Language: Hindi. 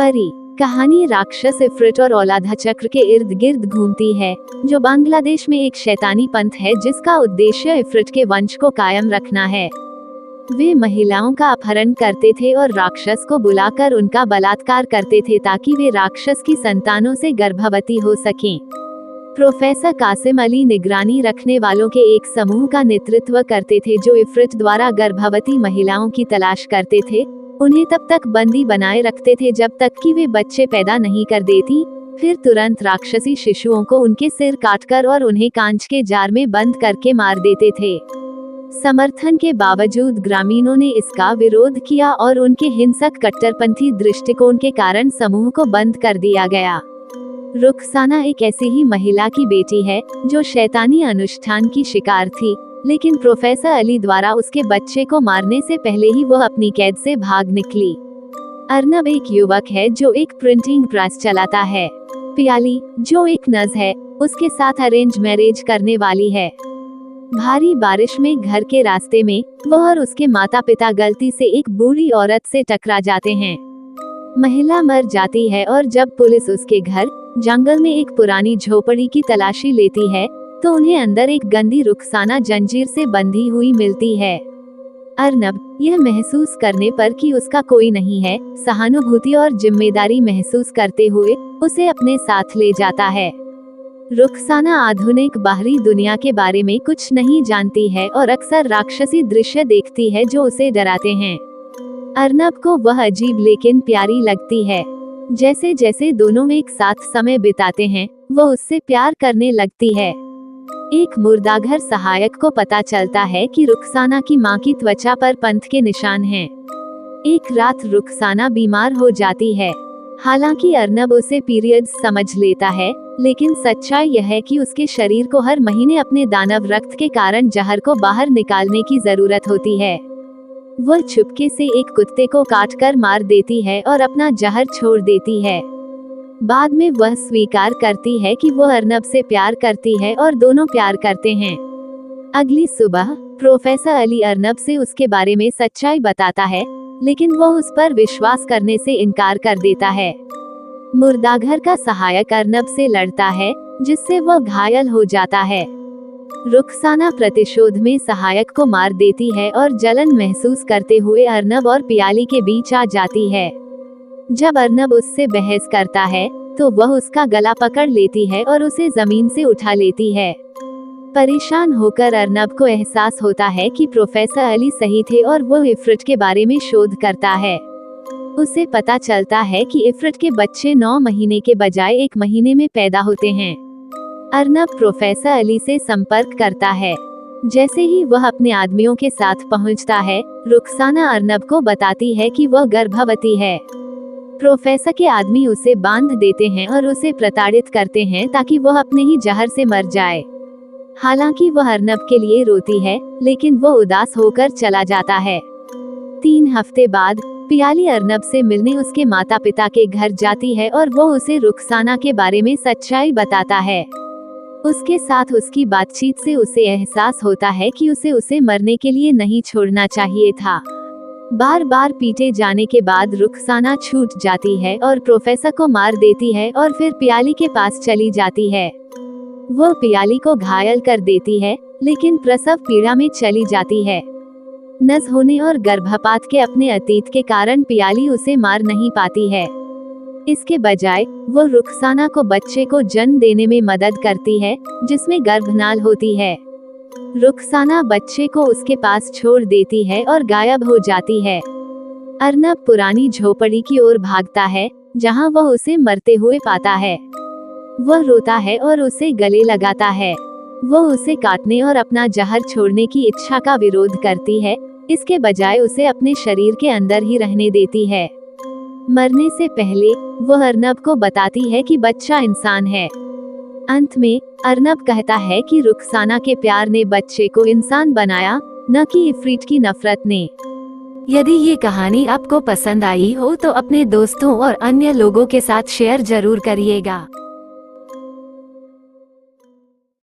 परी कहानी राक्षस इफ्रिट और औलाधा चक्र के इर्द गिर्द घूमती है, जो बांग्लादेश में एक शैतानी पंथ है जिसका उद्देश्य इफ्रिट के वंश को कायम रखना है। वे महिलाओं का अपहरण करते थे और राक्षस को बुलाकर उनका बलात्कार करते थे ताकि वे राक्षस की संतानों से गर्भवती हो सकें। प्रोफेसर कासिम अली निगरानी रखने वालों के एक समूह का नेतृत्व करते थे जो इफ्रिट द्वारा गर्भवती महिलाओं की तलाश करते थे, उन्हें तब तक बंदी बनाए रखते थे जब तक कि वे बच्चे पैदा नहीं कर देती, फिर तुरंत राक्षसी शिशुओं को उनके सिर काटकर और उन्हें कांच के जार में बंद करके मार देते थे। समर्थन के बावजूद ग्रामीणों ने इसका विरोध किया और उनके हिंसक कट्टरपंथी दृष्टिकोण के कारण समूह को बंद कर दिया गया। रुखसाना एक ऐसी ही महिला की बेटी है जो शैतानी अनुष्ठान की शिकार थी, लेकिन प्रोफेसर अली द्वारा उसके बच्चे को मारने से पहले ही वह अपनी कैद से भाग निकली। अर्नब एक युवक है जो एक प्रिंटिंग प्रेस चलाता है। पियाली, जो एक नर्स है, उसके साथ अरेंज मैरिज करने वाली है। भारी बारिश में घर के रास्ते में वह और उसके माता पिता गलती से एक बूढ़ी औरत से टकरा जाते हैं। महिला मर जाती है और जब पुलिस उसके घर जंगल में एक पुरानी झोपड़ी की तलाशी लेती है तो उन्हें अंदर एक गंदी रुखसाना जंजीर से बंधी हुई मिलती है। अर्नब यह महसूस करने पर कि उसका कोई नहीं है, सहानुभूति और जिम्मेदारी महसूस करते हुए उसे अपने साथ ले जाता है। रुखसाना आधुनिक बाहरी दुनिया के बारे में कुछ नहीं जानती है और अक्सर राक्षसी दृश्य देखती है जो उसे डराते हैं। अर्नब को वह अजीब लेकिन प्यारी लगती है। जैसे जैसे दोनों एक साथ समय बिताते हैं, वह उससे प्यार करने लगती है। एक मुर्दाघर सहायक को पता चलता है कि रुखसाना की मां की त्वचा पर पंथ के निशान हैं। एक रात रुखसाना बीमार हो जाती है। हालांकि अर्नब उसे पीरियड्स समझ लेता है, लेकिन सच्चाई यह है कि उसके शरीर को हर महीने अपने दानव रक्त के कारण जहर को बाहर निकालने की जरूरत होती है। वह चुपके से एक कुत्ते को काटकर मार देती है और अपना जहर छोड़ देती है। बाद में वह स्वीकार करती है कि वह अर्नब से प्यार करती है और दोनों प्यार करते हैं। अगली सुबह प्रोफेसर अली अर्नब से उसके बारे में सच्चाई बताता है, लेकिन वह उस पर विश्वास करने से इनकार कर देता है। मुर्दाघर का सहायक अर्नब से लड़ता है, जिससे वह घायल हो जाता है। रुखसाना प्रतिशोध में सहायक को मार देती है और जलन महसूस करते हुए अर्नब और पियाली के बीच आ जाती है। जब अर्नब उससे बहस करता है तो वह उसका गला पकड़ लेती है और उसे जमीन से उठा लेती है। परेशान होकर अर्नब को एहसास होता है कि प्रोफेसर अली सही थे और वह इफ्रिट के बारे में शोध करता है। उसे पता चलता है कि इफ्रिट के बच्चे 9 महीने के बजाय 1 महीने में पैदा होते हैं। अर्नब प्रोफेसर अली से संपर्क करता है। जैसे ही वह अपने आदमियों के साथ पहुंचता है, रुखसाना अर्नब को बताती है कि वह गर्भवती है। प्रोफेसर के आदमी उसे बांध देते हैं और उसे प्रताड़ित करते हैं ताकि वह अपने ही जहर से मर जाए। हालांकि वह अर्नब के लिए रोती है, लेकिन वह उदास होकर चला जाता है। 3 हफ्ते बाद पियाली अर्नब से मिलने उसके माता पिता के घर जाती है और वो उसे रुखसाना के बारे में सच्चाई बताता है। उसके साथ उसकी बातचीत से उसे एहसास होता है कि उसे मरने के लिए नहीं छोड़ना चाहिए था। बार बार पीटे जाने के बाद रुखसाना छूट जाती है और प्रोफेसर को मार देती है और फिर पियाली के पास चली जाती है। वह पियाली को घायल कर देती है, लेकिन प्रसव पीड़ा में चली जाती है। नस होने और गर्भपात के अपने अतीत के कारण पियाली उसे मार नहीं पाती है। इसके बजाय वो रुखसाना को बच्चे को जन्म देने में मदद करती है, जिसमें गर्भनाल होती है। रुखसाना बच्चे को उसके पास छोड़ देती है और गायब हो जाती है। अर्नब पुरानी झोपड़ी की ओर भागता है, जहां वह उसे मरते हुए पाता है। वह रोता है और उसे गले लगाता है। वह उसे काटने और अपना जहर छोड़ने की इच्छा का विरोध करती है, इसके बजाय उसे अपने शरीर के अंदर ही रहने देती है। मरने से पहले वह अर्नब को बताती है कि बच्चा इंसान है। अंत में अर्नब कहता है कि रुखसाना के प्यार ने बच्चे को इंसान बनाया, न कि इफ्रिट की नफरत ने। यदि ये कहानी आपको पसंद आई हो तो अपने दोस्तों और अन्य लोगों के साथ शेयर जरूर करिएगा।